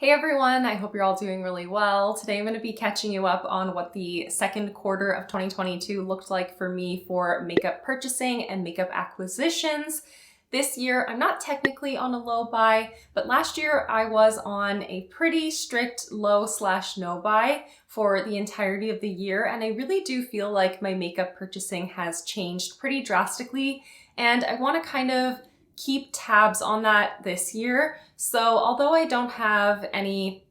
Hey everyone, I hope you're all doing really well. Today I'm going to be catching you up on what the second quarter of 2022 looked like for me for makeup purchasing and makeup acquisitions. This year, I'm not technically on a low buy, but last year I was on a pretty strict low/no buy for the entirety of the year, and I really do feel like my makeup purchasing has changed pretty drastically, and I want to kind of keep tabs on that this year. So although I don't have any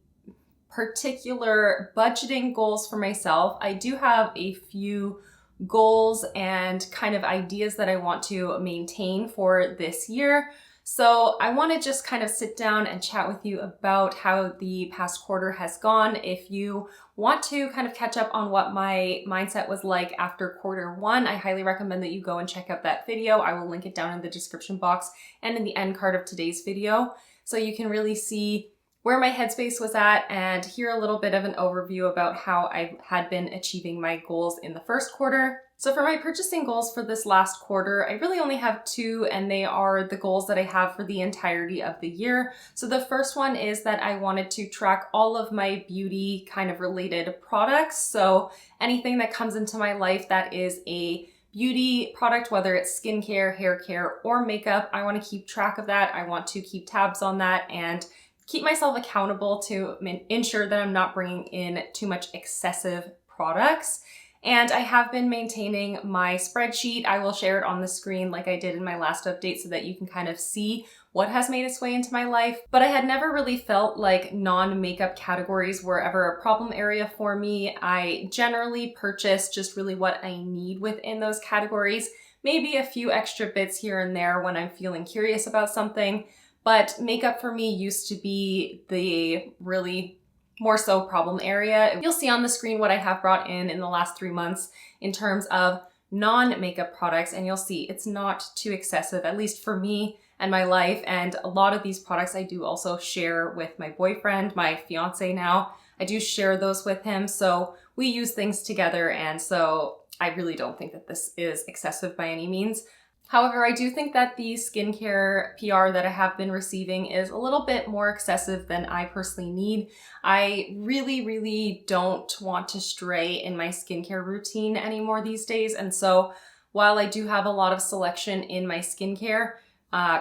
particular budgeting goals for myself, I do have a few goals and kind of ideas that I want to maintain for this year. So I want to just kind of sit down and chat with you about how the past quarter has gone. If you want to kind of catch up on what my mindset was like after quarter one, I highly recommend that you go and check out that video. I will link it down in the description box and in the end card of today's video, so you can really see where my headspace was at and hear a little bit of an overview about how I had been achieving my goals in the first quarter. So for my purchasing goals for this last quarter, I really only have two, and they are the goals that I have for the entirety of the year. So the first one is that I wanted to track all of my beauty kind of related products. So anything that comes into my life that is a beauty product, whether it's skincare, hair care, or makeup, I want to keep track of that. I want to keep tabs on that and keep myself accountable to ensure that I'm not bringing in too much excessive products. And I have been maintaining my spreadsheet. I will share it on the screen like I did in my last update so that you can kind of see what has made its way into my life. But I had never really felt like non-makeup categories were ever a problem area for me. I generally purchase just really what I need within those categories, maybe a few extra bits here and there when I'm feeling curious about something. But makeup for me used to be the really more so problem area. You'll see on the screen what I have brought in the last 3 months in terms of non-makeup products, and you'll see it's not too excessive, at least for me and my life. And a lot of these products I do also share with my boyfriend, my fiance now. I do share those with him, so we use things together, and so I really don't think that this is excessive by any means. However, I do think that the skincare PR that I have been receiving is a little bit more excessive than I personally need. I really don't want to stray in my skincare routine anymore these days. And so while I do have a lot of selection in my skincare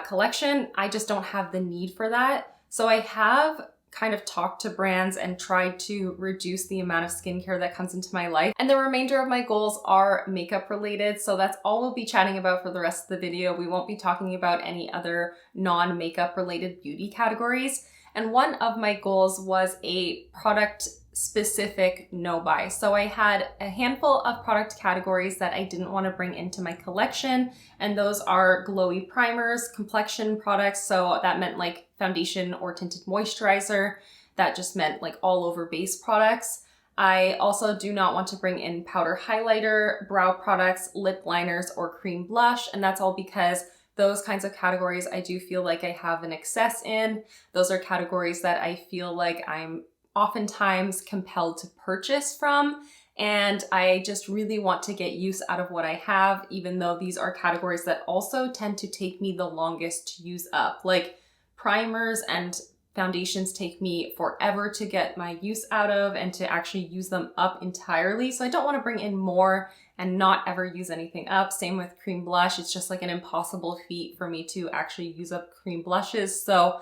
collection, I just don't have the need for that. So I have kind of talked to brands and tried to reduce the amount of skincare that comes into my life. And the remainder of my goals are makeup related, so that's all we'll be chatting about for the rest of the video. We won't be talking about any other non-makeup related beauty categories. And one of my goals was a product specific no buy. So I had a handful of product categories that I didn't want to bring into my collection, and those are glowy primers, complexion products, so that meant like foundation or tinted moisturizer. That just meant like all over base products. I also do not want to bring in powder highlighter, brow products, lip liners, or cream blush, and that's all because those kinds of categories I do feel like I have an excess in. Those are categories that I feel like I'm oftentimes compelled to purchase from, and I just really want to get use out of what I have, even though these are categories that also tend to take me the longest to use up. Like primers and foundations take me forever to get my use out of and to actually use them up entirely. So I don't want to bring in more and not ever use anything up. Same with cream blush. It's just like an impossible feat for me to actually use up cream blushes. So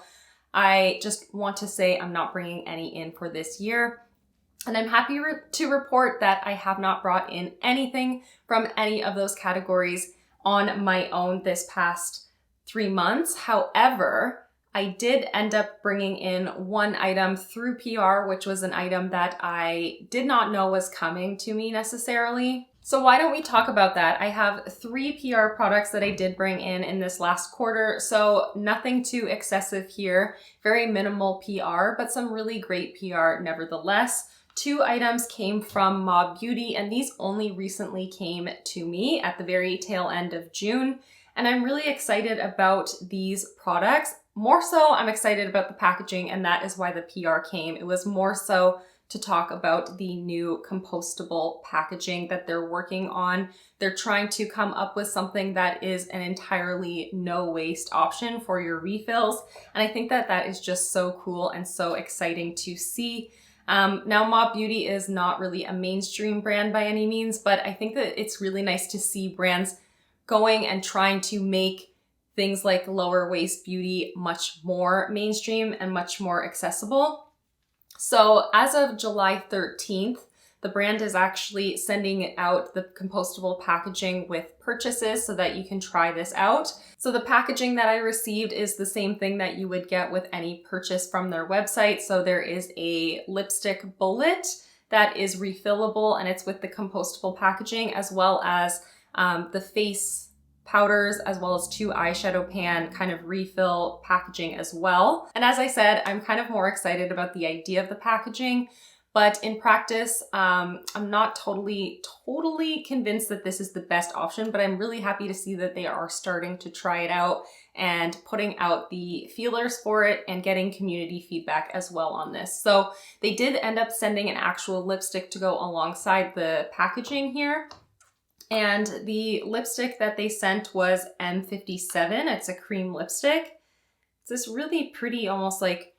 I just want to say I'm not bringing any in for this year. And I'm happy to report that I have not brought in anything from any of those categories on my own this past 3 months. However, I did end up bringing in one item through PR, which was an item that I did not know was coming to me necessarily. So why don't we talk about that? I have 3 PR products that I did bring in this last quarter, so nothing too excessive here, very minimal PR, but some really great PR nevertheless. 2 items came from Mob Beauty, and these only recently came to me at the very tail end of June, and I'm really excited about these products. More so, I'm excited about the packaging, and that is why the PR came. It was more so to talk about the new compostable packaging that they're working on. They're trying to come up with something that is an entirely no waste option for your refills. And I think that that is just so cool and so exciting to see. Now, Mob Beauty is not really a mainstream brand by any means, but I think that it's really nice to see brands going and trying to make things like lower waist beauty much more mainstream and much more accessible. So as of July 13th, the brand is actually sending out the compostable packaging with purchases so that you can try this out. So the packaging that I received is the same thing that you would get with any purchase from their website. So there is a lipstick bullet that is refillable, and it's with the compostable packaging, as well as the face powders, as well as 2 eyeshadow pan kind of refill packaging as well. And as I said, I'm kind of more excited about the idea of the packaging, but in practice, I'm not totally convinced that this is the best option, but I'm really happy to see that they are starting to try it out and putting out the feelers for it and getting community feedback as well on this. So they did end up sending an actual lipstick to go alongside the packaging here. And the lipstick that they sent was M57. It's a cream lipstick. It's this really pretty, almost like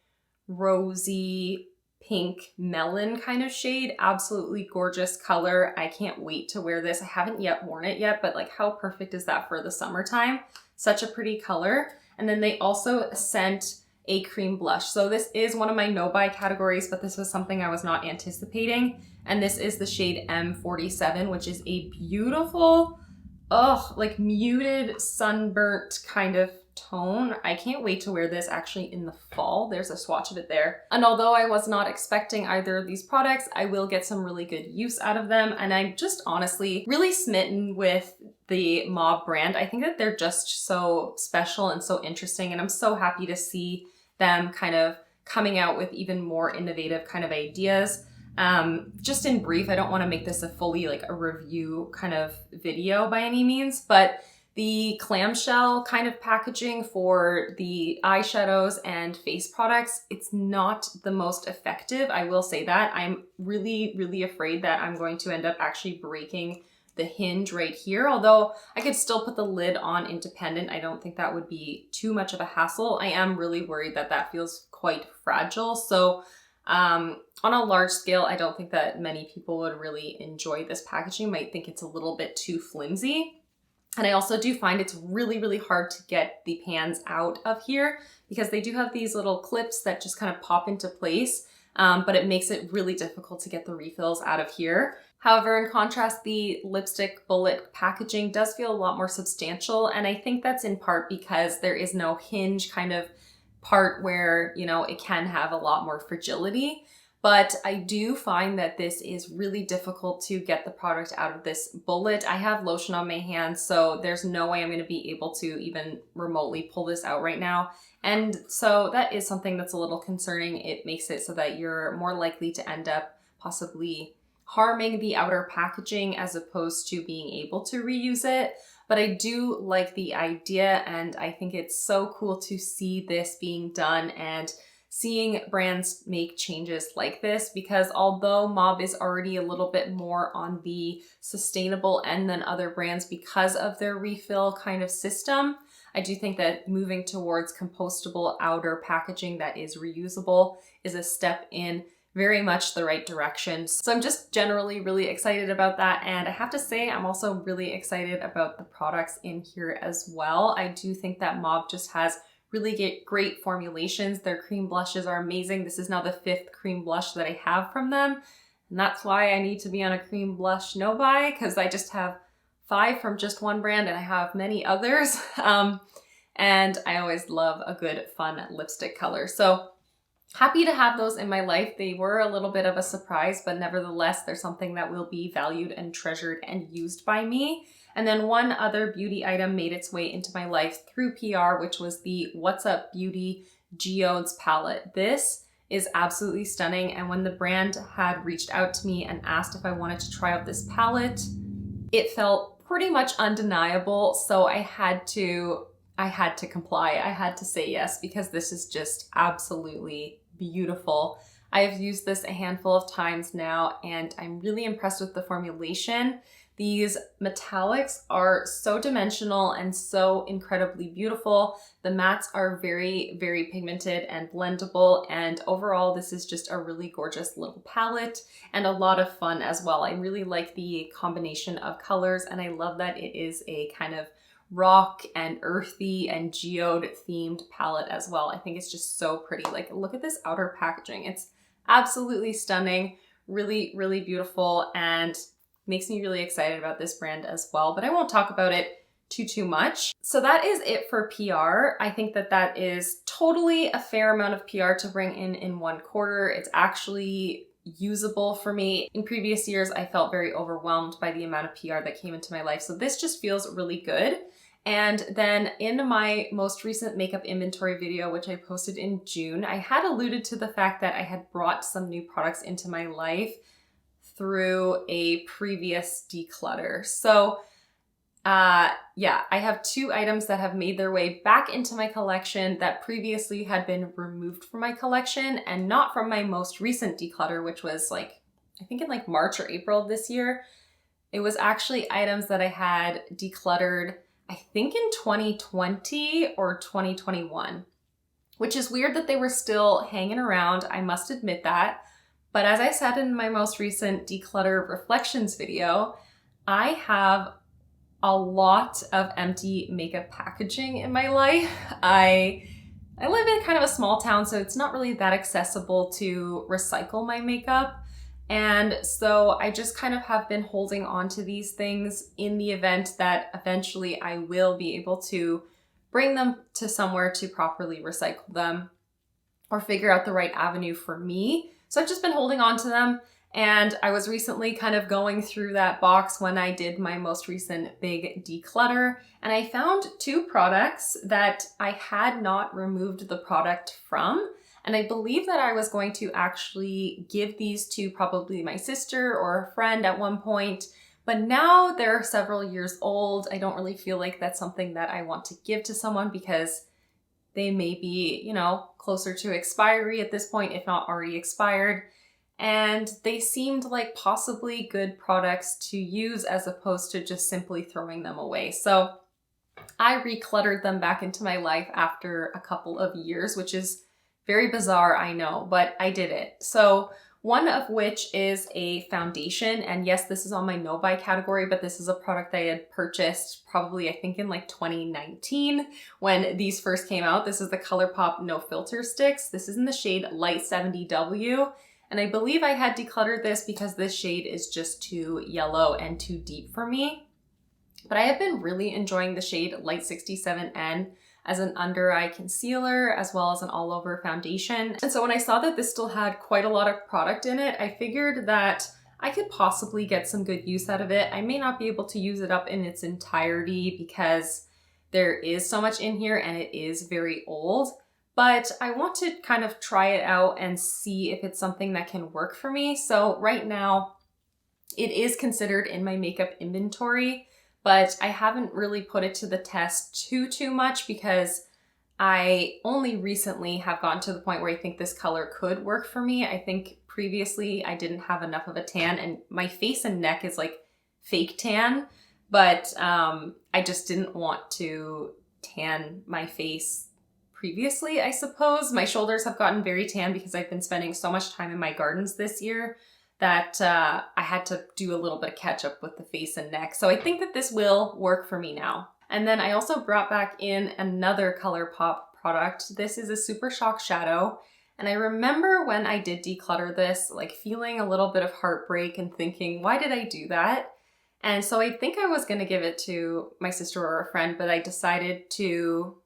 rosy pink melon kind of shade. Absolutely gorgeous color. I can't wait to wear this. I haven't yet worn it yet, but like how perfect is that for the summertime? Such a pretty color. And then they also sent a cream blush. So this is one of my no-buy categories, but this was something I was not anticipating. And this is the shade M47, which is a beautiful, like muted sunburnt kind of tone. I can't wait to wear this actually in the fall. There's a swatch of it there. And although I was not expecting either of these products, I will get some really good use out of them. And I'm just honestly really smitten with the Mob brand. I think that they're just so special and so interesting. And I'm so happy to see them kind of coming out with even more innovative kind of ideas. Just in brief, I don't want to make this a fully like a review kind of video by any means, but the clamshell kind of packaging for the eyeshadows and face products, it's not the most effective. I will say that. I'm really afraid that I'm going to end up actually breaking the hinge right here. Although I could still put the lid on independent. I don't think that would be too much of a hassle. I am really worried that that feels quite fragile. So on a large scale, I don't think that many people would really enjoy this packaging. Might think it's a little bit too flimsy. And I also do find it's really hard to get the pans out of here because they do have these little clips that just kind of pop into place, but it makes it really difficult to get the refills out of here. However, in contrast, the lipstick bullet packaging does feel a lot more substantial. And I think that's in part because there is no hinge kind of part where, you know, it can have a lot more fragility. But I do find that this is really difficult to get the product out of this bullet. I have lotion on my hands, so there's no way I'm going to be able to even remotely pull this out right now. And so that is something that's a little concerning. It makes it so that you're more likely to end up possibly harming the outer packaging as opposed to being able to reuse it. But I do like the idea, and I think it's so cool to see this being done and seeing brands make changes like this, because although Mob is already a little bit more on the sustainable end than other brands because of their refill kind of system, I do think that moving towards compostable outer packaging that is reusable is a step in very much the right direction. So I'm just generally really excited about that. And I have to say, I'm also really excited about the products in here as well. I do think that Mob just has really great formulations. Their cream blushes are amazing. This is now the 5th cream blush that I have from them. And that's why I need to be on a cream blush no-buy, because I just have 5 from just one brand and I have many others. And I always love a good fun lipstick color. So happy to have those in my life. They were a little bit of a surprise, but nevertheless, they're something that will be valued and treasured and used by me. And then one other beauty item made its way into my life through PR, which was the What's Up Beauty Geodes palette. This is absolutely stunning. And when the brand had reached out to me and asked if I wanted to try out this palette, it felt pretty much undeniable. So I had to comply. I had to say yes, because this is just absolutely beautiful. I have used this a handful of times now, and I'm really impressed with the formulation. These metallics are so dimensional and so incredibly beautiful. The mattes are very, very pigmented and blendable, and overall this is just a really gorgeous little palette and a lot of fun as well. I really like the combination of colors, and I love that it is a kind of rock and earthy and geode themed palette as well. I think it's just so pretty. Like, look at this outer packaging. It's absolutely stunning, really, really beautiful, and makes me really excited about this brand as well, but I won't talk about it too much. So that is it for PR. I think that that is totally a fair amount of PR to bring in one quarter. It's actually usable for me. In previous years, I felt very overwhelmed by the amount of PR that came into my life. So this just feels really good. And then in my most recent makeup inventory video, which I posted in June, I had alluded to the fact that I had brought some new products into my life through a previous declutter. So yeah, I have 2 items that have made their way back into my collection that previously had been removed from my collection and not from my most recent declutter, which was like, I think in like March or April of this year. It was actually items that I had decluttered, I think in 2020 or 2021, which is weird that they were still hanging around. I must admit that. But as I said in my most recent declutter reflections video, I have a lot of empty makeup packaging in my life. I live in kind of a small town, so it's not really that accessible to recycle my makeup. And so I just kind of have been holding on to these things in the event that eventually I will be able to bring them to somewhere to properly recycle them or figure out the right avenue for me. So I've just been holding on to them, and I was recently kind of going through that box when I did my most recent big declutter, and I found 2 products that I had not removed the product from, and I believe that I was going to actually give these to probably my sister or a friend at one point, but now they're several years old. I don't really feel like that's something that I want to give to someone because they may be, you know, closer to expiry at this point, if not already expired. And they seemed like possibly good products to use as opposed to just simply throwing them away. So I recluttered them back into my life after a couple of years, which is very bizarre, I know, but I did it. So one of which is a foundation, and yes, this is on my no buy category, but this is a product I had purchased probably, I think in like 2019 when these first came out. This is the ColourPop No Filter Sticks. This is in the shade Light 70W, and I believe I had decluttered this because this shade is just too yellow and too deep for me. But I have been really enjoying the shade Light 67N as an under eye concealer as well as an all over foundation. And so when I saw that this still had quite a lot of product in it, I figured that I could possibly get some good use out of it. I may not be able to use it up in its entirety because there is so much in here and it is very old, but I want to kind of try it out and see if it's something that can work for me. So right now it is considered in my makeup inventory, but I haven't really put it to the test too much because I only recently have gotten to the point where I think this color could work for me. I think previously I didn't have enough of a tan, and my face and neck is like fake tan, but I just didn't want to tan my face previously, I suppose. My shoulders have gotten very tan because I've been spending so much time in my gardens this year that I had to do a little bit of catch up with the face and neck. So I think that this will work for me now. And then I also brought back in another ColourPop product. This is a Super Shock Shadow. And I remember when I did declutter this, like feeling a little bit of heartbreak and thinking, why did I do that? And so I think I was gonna give it to my sister or a friend, but I decided to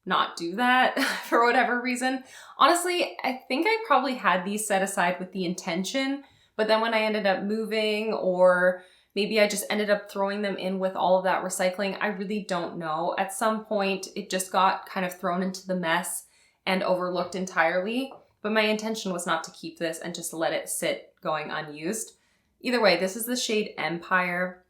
not do that for whatever reason. Honestly, I think I probably had these set aside with the intention, but then when I ended up moving, or maybe I just ended up throwing them in with all of that recycling, I really don't know. At some point, it just got kind of thrown into the mess and overlooked entirely, but my intention was not to keep this and just let it sit going unused. Either way, this is the shade Empire.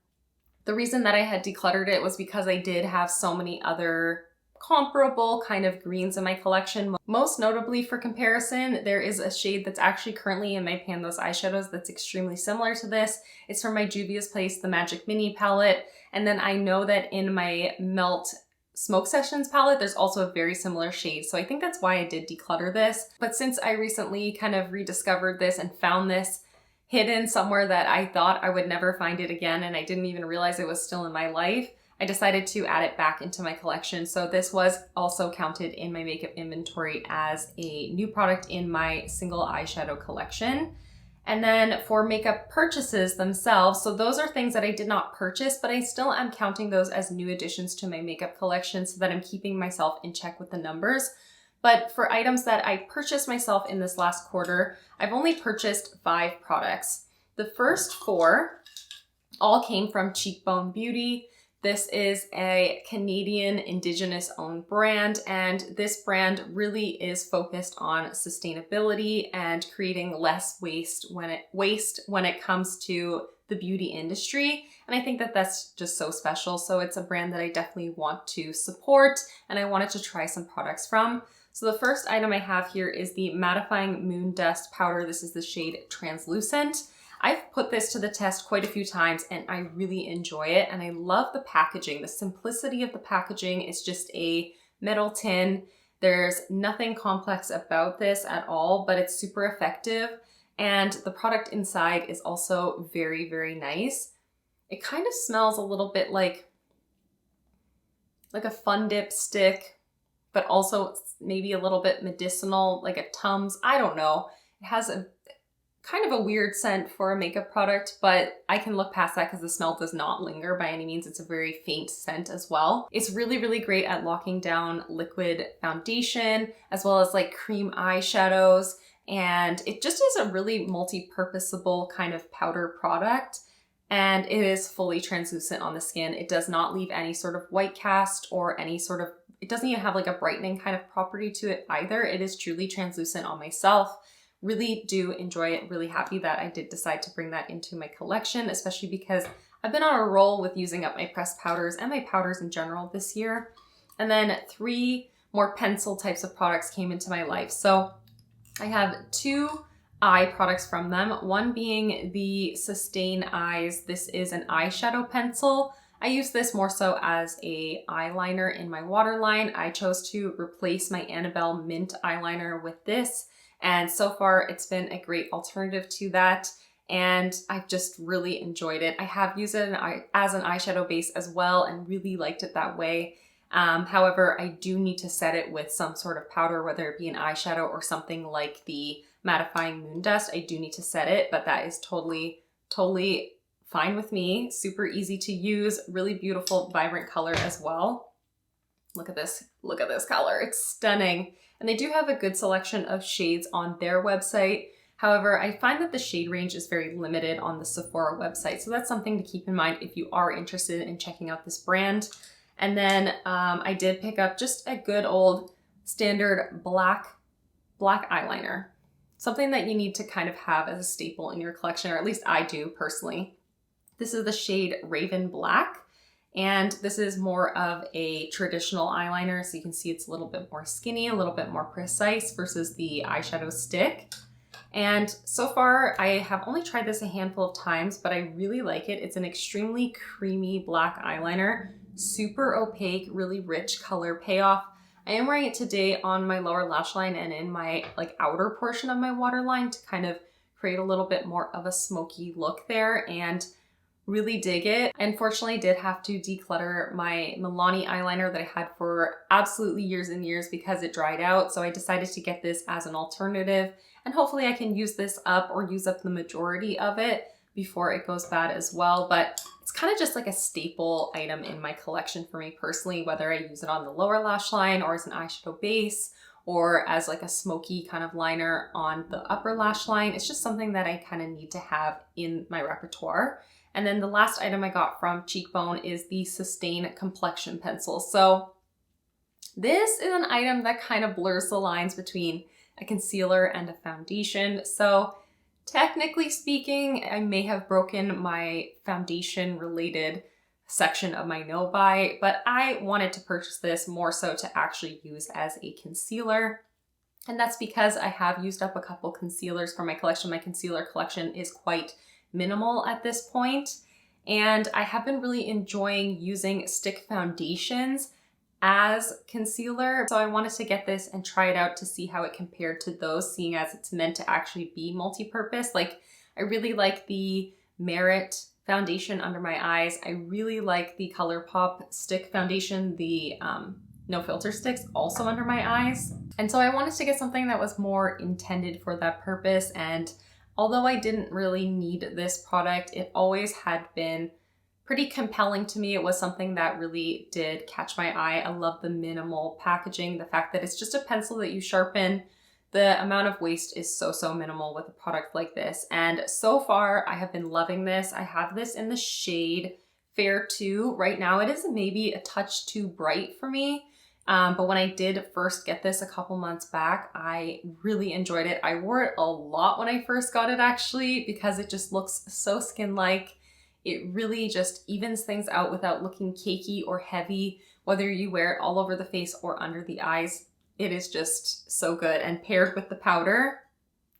The reason that I had decluttered it was because I did have so many other comparable kind of greens in my collection. Most notably for comparison, there is a shade that's actually currently in my Pan Those eyeshadows that's extremely similar to this. It's from my Juvia's Place, the Magic Mini palette. And then I know that in my Melt Smoke Sessions palette, there's also a very similar shade. So I think that's why I did declutter this. But since I recently kind of rediscovered this and found this hidden somewhere that I thought I would never find it again, and I didn't even realize it was still in my life, I decided to add it back into my collection. So this was also counted in my makeup inventory as a new product in my single eyeshadow collection. And then for makeup purchases themselves, so those are things that I did not purchase, but I still am counting those as new additions to my makeup collection so that I'm keeping myself in check with the numbers. But for items that I purchased myself in this last quarter, I've only purchased 5 products. The first 4 all came from Cheekbone Beauty. This is a Canadian Indigenous owned brand, and this brand really is focused on sustainability and creating less waste when it comes to the beauty industry. And I think that that's just so special. So it's a brand that I definitely want to support, and I wanted to try some products from. So the first item I have here is the Mattifying Moon Dust Powder. This is the shade Translucent. I've put this to the test quite a few times and I really enjoy it, and I love the packaging. The simplicity of the packaging is just a metal tin. There's nothing complex about this at all, but it's super effective, and the product inside is also very, very nice. It kind of smells a little bit like a Fun Dip stick, but also maybe a little bit medicinal, like a Tums. I don't know. It has a kind of a weird scent for a makeup product, but I can look past that because the smell does not linger by any means. It's a very faint scent as well. It's really, really great at locking down liquid foundation as well as like cream eyeshadows. And it just is a really multi-purposable kind of powder product. And it is fully translucent on the skin. It does not leave any sort of white cast or any sort of, it doesn't even have like a brightening kind of property to it either. It is truly translucent on myself. Really do enjoy it. Really happy that I did decide to bring that into my collection, especially because I've been on a roll with using up my pressed powders and my powders in general this year. And then 3 more pencil types of products came into my life. So I have 2 eye products from them, one being the Sustain Eyes. This is an eyeshadow pencil. I use this more so as a eyeliner in my waterline. I chose to replace my Annabelle Mint eyeliner with this. And so far it's been a great alternative to that. And I've just really enjoyed it. I have used it as an eyeshadow base as well and really liked it that way. However, I do need to set it with some sort of powder, whether it be an eyeshadow or something like the Mattifying Moon Dust. I do need to set it, but that is totally fine with me. Super easy to use, really beautiful, vibrant color as well. Look at this color, it's stunning. And they do have a good selection of shades on their website. However, I find that the shade range is very limited on the Sephora website. So that's something to keep in mind if you are interested in checking out this brand. And then I did pick up just a good old standard black eyeliner. Something that you need to kind of have as a staple in your collection, or at least I do personally. This is the shade Raven Black. And this is more of a traditional eyeliner, so you can see it's a little bit more skinny, a little bit more precise versus the eyeshadow stick. And so far, I have only tried this a handful of times, but I really like it. It's an extremely creamy black eyeliner, super opaque, really rich color payoff. I am wearing it today on my lower lash line and in my outer portion of my waterline to kind of create a little bit more of a smoky look there, and really dig it. I unfortunately did have to declutter my Milani eyeliner that I had for absolutely years and years because it dried out. So I decided to get this as an alternative, and hopefully I can use this up or use up the majority of it before it goes bad as well. But it's kind of just like a staple item in my collection for me personally, whether I use it on the lower lash line or as an eyeshadow base or as like a smoky kind of liner on the upper lash line. It's just something that I kind of need to have in my repertoire. And then the last item I got from Cheekbone is the Sustain Complexion Pencil. So this is an item that kind of blurs the lines between a concealer and a foundation. So technically speaking, I may have broken my foundation related section of my no buy, but I wanted to purchase this more so to actually use as a concealer. And that's because I have used up a couple concealers for my collection. My concealer collection is quite minimal at this point. And I have been really enjoying using stick foundations as concealer. So I wanted to get this and try it out to see how it compared to those, seeing as it's meant to actually be multi-purpose. Like, I really like the Merit foundation under my eyes. I really like the ColourPop stick foundation, the no filter sticks also under my eyes. And so I wanted to get something that was more intended for that purpose. And although I didn't really need this product, it always had been pretty compelling to me. It was something that really did catch my eye. I love the minimal packaging, the fact that it's just a pencil that you sharpen. The amount of waste is so minimal with a product like this. And so far, I have been loving this. I have this in the shade Fair 2. Right now, it is maybe a touch too bright for me. But when I did first get this a couple months back, I really enjoyed it. I wore it a lot when I first got it actually, because it just looks so skin-like. It really just evens things out without looking cakey or heavy, whether you wear it all over the face or under the eyes. It is just so good. And paired with the powder,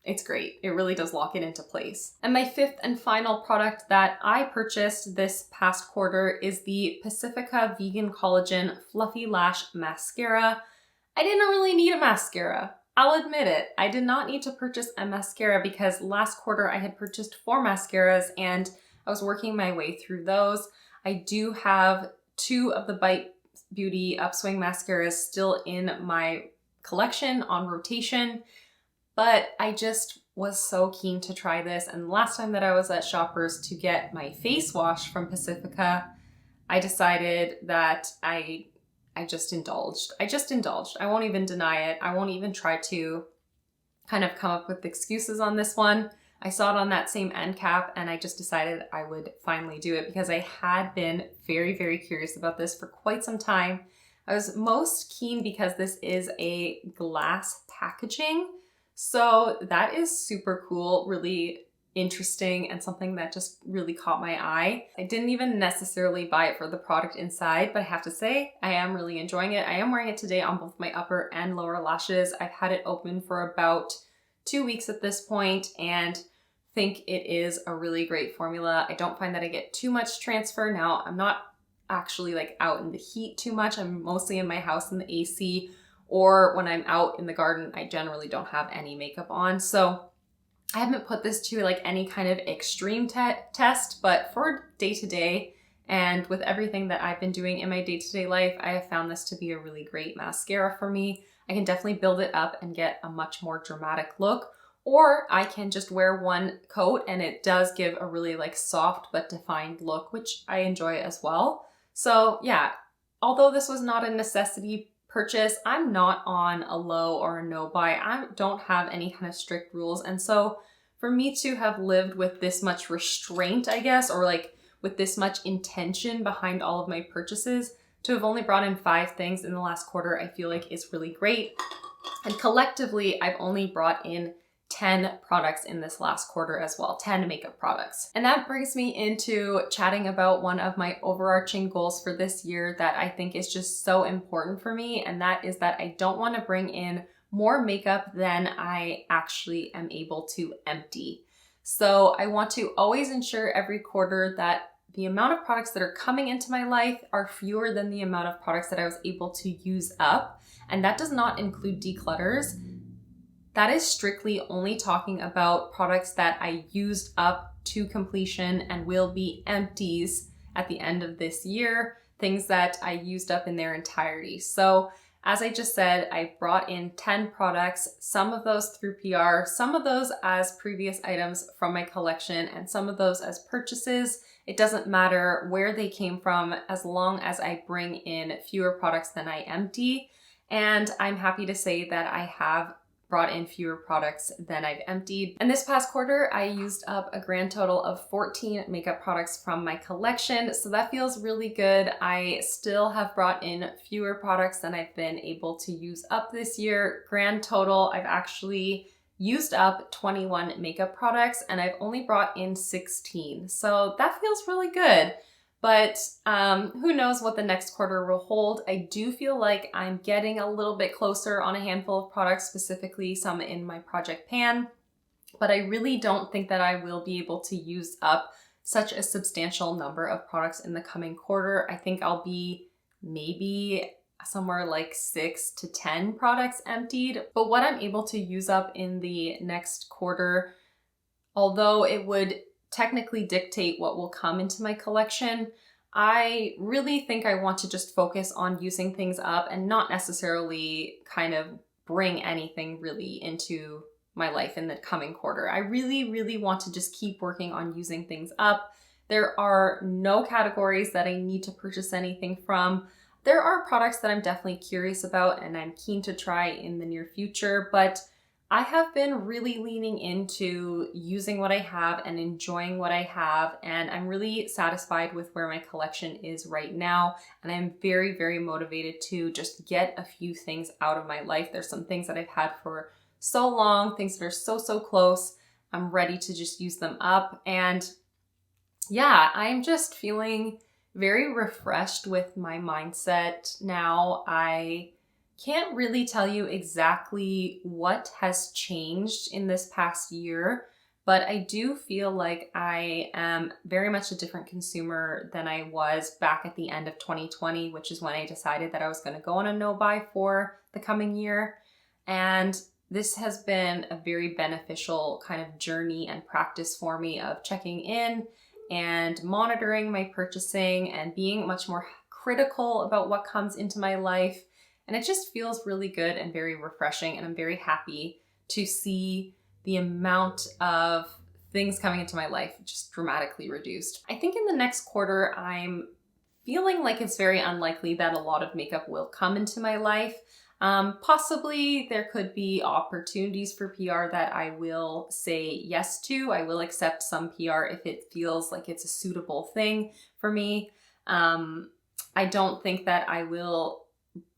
it's great. It really does lock it into place. And my fifth and final product that I purchased this past quarter is the Pacifica Vegan Collagen Fluffy Lash Mascara. I didn't really need a mascara. I'll admit it. I did not need to purchase a mascara because last quarter I had purchased 4 mascaras and I was working my way through those. I do have 2 of the Bite Beauty Upswing mascaras still in my collection on rotation. But I just was so keen to try this. And the last time that I was at Shoppers to get my face wash from Pacifica, I decided that I just indulged. I won't even deny it. I won't even try to kind of come up with excuses on this one. I saw it on that same end cap and I just decided I would finally do it because I had been very curious about this for quite some time. I was most keen because this is a glass packaging. So that is super cool, really interesting, and something that just really caught my eye. I didn't even necessarily buy it for the product inside, but I have to say I am really enjoying it. I am wearing it today on both my upper and lower lashes. I've had it open for about 2 weeks at this point and think it is a really great formula. I don't find that I get too much transfer. Now, I'm not actually like out in the heat too much. I'm mostly in my house in the AC, or when I'm out in the garden, I generally don't have any makeup on. So I haven't put this to like any kind of extreme test, but for day-to-day and with everything that I've been doing in my day-to-day life, I have found this to be a really great mascara for me. I can definitely build it up and get a much more dramatic look, or I can just wear one coat and it does give a really like soft but defined look, which I enjoy as well. So yeah, although this was not a necessity purchase, I'm not on a low or a no buy. I don't have any kind of strict rules. And so for me to have lived with this much restraint, I guess, or like with this much intention behind all of my purchases, to have only brought in 5 things in the last quarter, I feel like is really great. And collectively, I've only brought in 10 products in this last quarter as well, 10 makeup products. And that brings me into chatting about one of my overarching goals for this year that I think is just so important for me, and that is that I don't want to bring in more makeup than I actually am able to empty. So I want to always ensure every quarter that the amount of products that are coming into my life are fewer than the amount of products that I was able to use up. And that does not include declutters. That is strictly only talking about products that I used up to completion and will be empties at the end of this year, things that I used up in their entirety. So as I just said, I brought in 10 products, some of those through PR, some of those as previous items from my collection, and some of those as purchases. It doesn't matter where they came from as long as I bring in fewer products than I empty. And I'm happy to say that I have brought in fewer products than I've emptied. And this past quarter, I used up a grand total of 14 makeup products from my collection. So that feels really good. I still have brought in fewer products than I've been able to use up this year. Grand total, I've actually used up 21 makeup products and I've only brought in 16. So that feels really good. But who knows what the next quarter will hold. I do feel like I'm getting a little bit closer on a handful of products, specifically some in my project pan, but I really don't think that I will be able to use up such a substantial number of products in the coming quarter. I think I'll be maybe somewhere like 6 to 10 products emptied, but what I'm able to use up in the next quarter, although it would technically dictate what will come into my collection, I really think I want to just focus on using things up and not necessarily kind of bring anything really into my life in the coming quarter. I really want to just keep working on using things up. There are no categories that I need to purchase anything from. There are products that I'm definitely curious about and I'm keen to try in the near future, but I have been really leaning into using what I have and enjoying what I have, and I'm really satisfied with where my collection is right now, and I'm very motivated to just get a few things out of my life. There's some things that I've had for so long, things that are so close. I'm ready to just use them up, and yeah, I'm just feeling very refreshed with my mindset now. I can't really tell you exactly what has changed in this past year, but I do feel like I am very much a different consumer than I was back at the end of 2020, which is when I decided that I was going to go on a no-buy for the coming year. And this has been a very beneficial kind of journey and practice for me of checking in and monitoring my purchasing and being much more critical about what comes into my life. And it just feels really good and very refreshing, and I'm very happy to see the amount of things coming into my life just dramatically reduced. I think in the next quarter, I'm feeling like it's very unlikely that a lot of makeup will come into my life. Possibly there could be opportunities for PR that I will say yes to. I will accept some PR if it feels like it's a suitable thing for me. I don't think that I will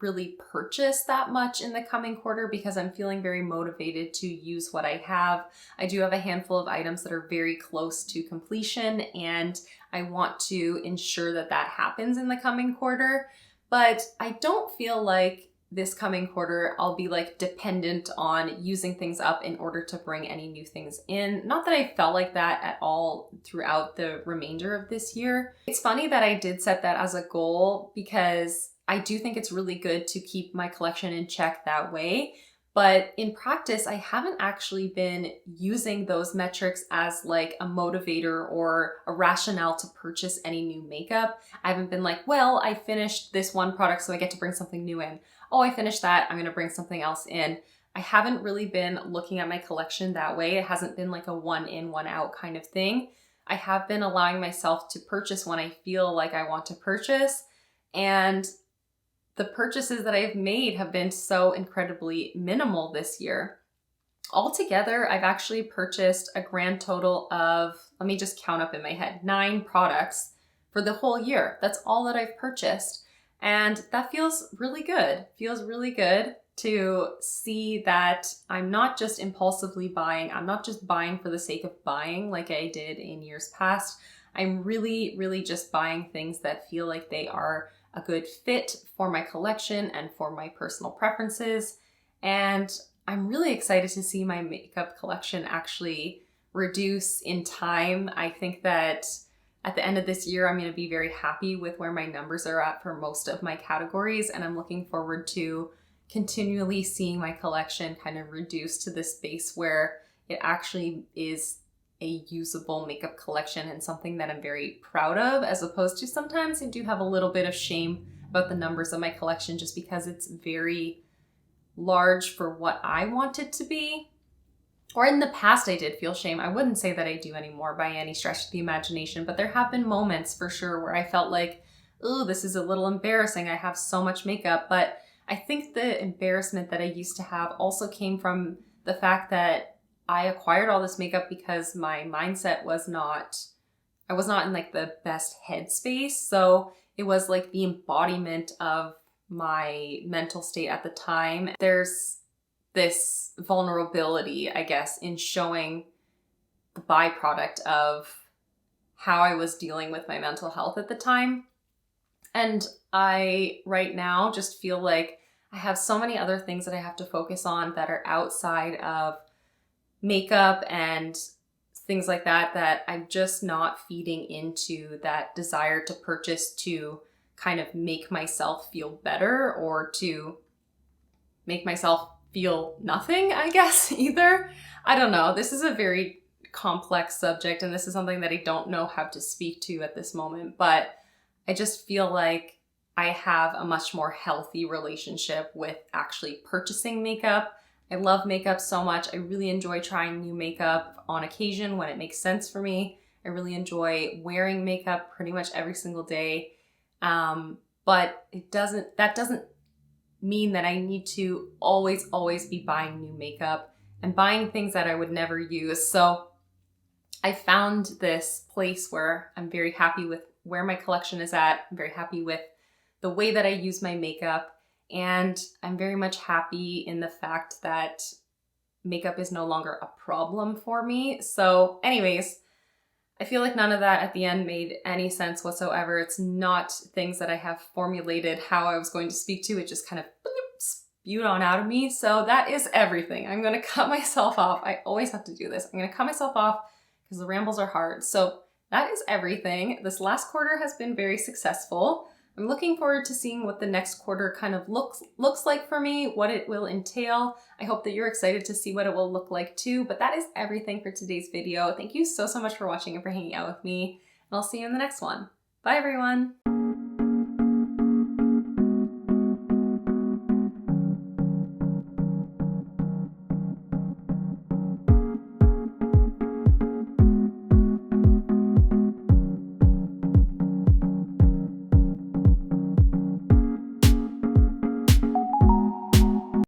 really purchase that much in the coming quarter because I'm feeling very motivated to use what I have. I do have a handful of items that are very close to completion, and I want to ensure that that happens in the coming quarter. But I don't feel like this coming quarter I'll be like dependent on using things up in order to bring any new things in. Not that I felt like that at all throughout the remainder of this year. It's funny that I did set that as a goal because I do think it's really good to keep my collection in check that way. But in practice, I haven't actually been using those metrics as like a motivator or a rationale to purchase any new makeup. I haven't been like, well, I finished this one product, so I get to bring something new in. Oh, I finished that, I'm gonna bring something else in. I haven't really been looking at my collection that way. It hasn't been like a one in, one out kind of thing. I have been allowing myself to purchase when I feel like I want to purchase, and the purchases that I've made have been so incredibly minimal this year. Altogether, I've actually purchased a grand total of, let me just count up in my head, 9 products for the whole year. That's all that I've purchased. And that feels really good. Feels really good to see that I'm not just impulsively buying. I'm not just buying for the sake of buying like I did in years past. I'm really just buying things that feel like they are a good fit for my collection and for my personal preferences. And I'm really excited to see my makeup collection actually reduce in time. I think that at the end of this year, I'm going to be very happy with where my numbers are at for most of my categories. And I'm looking forward to continually seeing my collection kind of reduce to this space where it actually is a usable makeup collection and something that I'm very proud of, as opposed to sometimes I do have a little bit of shame about the numbers of my collection just because it's very large for what I want it to be. Or in the past I did feel shame. I wouldn't say that I do anymore by any stretch of the imagination, but there have been moments for sure where I felt like, oh, this is a little embarrassing. I have so much makeup. But I think the embarrassment that I used to have also came from the fact that I acquired all this makeup because my mindset was not, I was not in like the best headspace. So it was like the embodiment of my mental state at the time. There's this vulnerability, I guess, in showing the byproduct of how I was dealing with my mental health at the time. And I, right now, just feel like I have so many other things that I have to focus on that are outside of makeup and things like that, that I'm just not feeding into that desire to purchase to kind of make myself feel better or to make myself feel nothing, I guess, either. I don't know. This is a very complex subject, and this is something that I don't know how to speak to at this moment, but I just feel like I have a much more healthy relationship with actually purchasing makeup. I love makeup so much. I really enjoy trying new makeup on occasion when it makes sense for me. I really enjoy wearing makeup pretty much every single day. But that doesn't mean that I need to always be buying new makeup and buying things that I would never use. So I found this place where I'm very happy with where my collection is at. I'm very happy with the way that I use my makeup. And I'm very much happy in the fact that makeup is no longer a problem for me. So anyways, I feel like none of that at the end made any sense whatsoever. It's not things that I have formulated how I was going to speak to. It just kind of spewed on out of me. So that is everything. I'm going to cut myself off. I always have to do this. I'm going to cut myself off because the rambles are hard. So that is everything. This last quarter has been very successful. I'm looking forward to seeing what the next quarter kind of looks like for me, what it will entail. I hope that you're excited to see what it will look like too, but that is everything for today's video. Thank you so much for watching and for hanging out with me, and I'll see you in the next one. Bye everyone.